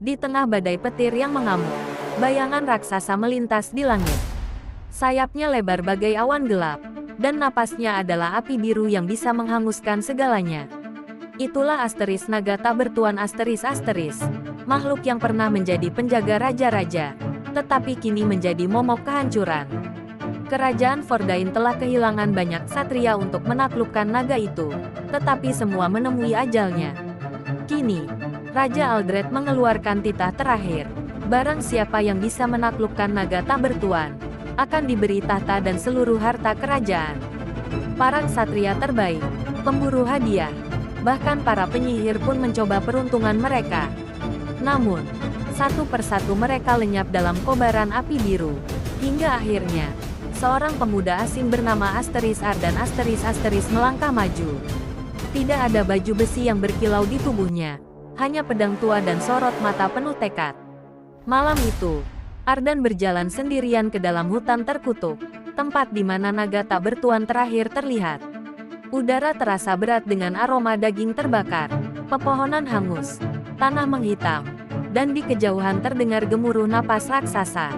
Di tengah badai petir yang mengamuk, bayangan raksasa melintas di langit. Sayapnya lebar bagai awan gelap, dan napasnya adalah api biru yang bisa menghanguskan segalanya. Itulah Asteris naga tak bertuan Asteris, makhluk yang pernah menjadi penjaga raja-raja, tetapi kini menjadi momok kehancuran. Kerajaan Fordain telah kehilangan banyak satria untuk menaklukkan naga itu, tetapi semua menemui ajalnya. Kini, Raja Aldred mengeluarkan titah terakhir. Barang siapa yang bisa menaklukkan naga tak bertuan, akan diberi tahta dan seluruh harta kerajaan. Para ksatria terbaik, pemburu hadiah, bahkan para penyihir pun mencoba peruntungan mereka. Namun, satu persatu mereka lenyap dalam kobaran api biru. Hingga akhirnya, seorang pemuda asing bernama Asteris Ardan Asteris melangkah maju. Tidak ada baju besi yang berkilau di tubuhnya, hanya pedang tua dan sorot mata penuh tekad. Malam itu, Ardan berjalan sendirian ke dalam hutan terkutuk, tempat di mana naga tak bertuan terakhir terlihat. Udara terasa berat dengan aroma daging terbakar, pepohonan hangus, tanah menghitam, dan di kejauhan terdengar gemuruh napas raksasa.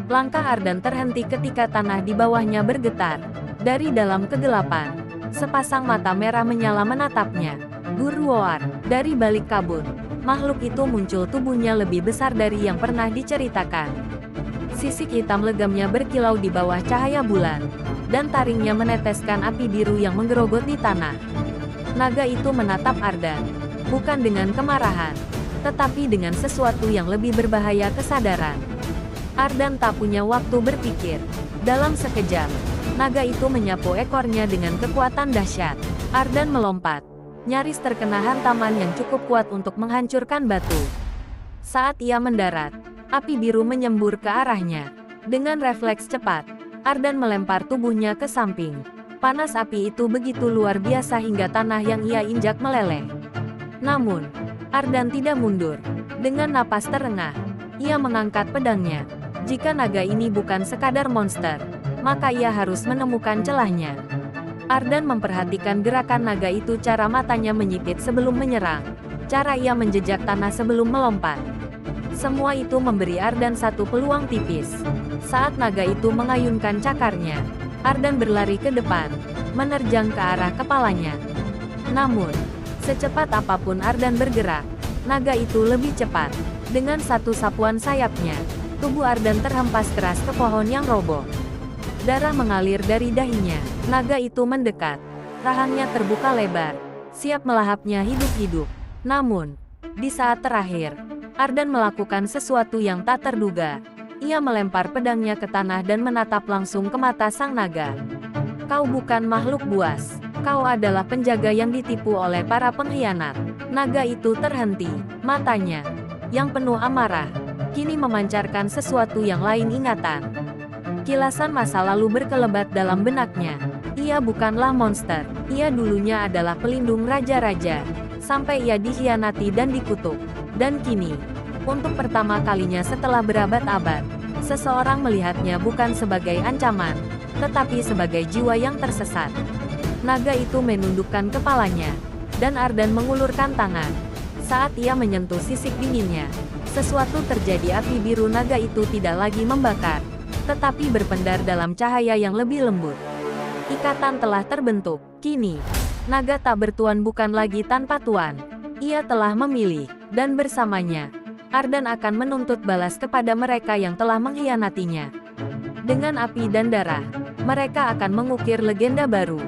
Langkah Ardan terhenti ketika tanah di bawahnya bergetar. Dari dalam kegelapan, sepasang mata merah menyala menatapnya. Gurwoar, dari balik kabut, makhluk itu muncul, tubuhnya lebih besar dari yang pernah diceritakan. Sisik hitam legamnya berkilau di bawah cahaya bulan, dan taringnya meneteskan api biru yang menggerogoti tanah. Naga itu menatap Ardan, bukan dengan kemarahan, tetapi dengan sesuatu yang lebih berbahaya, kesadaran. Ardan tak punya waktu berpikir. Dalam sekejap, naga itu menyapu ekornya dengan kekuatan dahsyat. Ardan melompat, nyaris terkena hantaman yang cukup kuat untuk menghancurkan batu. Saat ia mendarat, api biru menyembur ke arahnya. Dengan refleks cepat, Ardan melempar tubuhnya ke samping. Panas api itu begitu luar biasa hingga tanah yang ia injak meleleh. Namun, Ardan tidak mundur. Dengan napas terengah, ia mengangkat pedangnya. Jika naga ini bukan sekadar monster, maka ia harus menemukan celahnya. Ardan memperhatikan gerakan naga itu, cara matanya menyipit sebelum menyerang, cara ia menjejak tanah sebelum melompat. Semua itu memberi Ardan satu peluang tipis. Saat naga itu mengayunkan cakarnya, Ardan berlari ke depan, menerjang ke arah kepalanya. Namun, secepat apapun Ardan bergerak, naga itu lebih cepat. Dengan satu sapuan sayapnya, tubuh Ardan terhempas keras ke pohon yang roboh. Darah mengalir dari dahinya. Naga itu mendekat. Rahangnya terbuka lebar, siap melahapnya hidup-hidup. Namun, di saat terakhir, Ardan melakukan sesuatu yang tak terduga. Ia melempar pedangnya ke tanah dan menatap langsung ke mata sang naga. Kau bukan makhluk buas. Kau adalah penjaga yang ditipu oleh para pengkhianat. Naga itu terhenti. Matanya, yang penuh amarah, kini memancarkan sesuatu yang lain, ingatan. Kilasan masa lalu berkelebat dalam benaknya. Ia bukanlah monster. Ia dulunya adalah pelindung raja-raja, sampai ia dikhianati dan dikutuk. Dan kini, untuk pertama kalinya setelah berabad-abad, seseorang melihatnya bukan sebagai ancaman, tetapi sebagai jiwa yang tersesat. Naga itu menundukkan kepalanya, dan Ardan mengulurkan tangan. Saat ia menyentuh sisik dinginnya, sesuatu terjadi. Api biru naga itu tidak lagi membakar, tetapi berpendar dalam cahaya yang lebih lembut. Ikatan telah terbentuk. Kini, naga tak bertuan bukan lagi tanpa tuan. Ia telah memilih, dan bersamanya, Ardan akan menuntut balas kepada mereka yang telah mengkhianatinya. Dengan api dan darah, mereka akan mengukir legenda baru.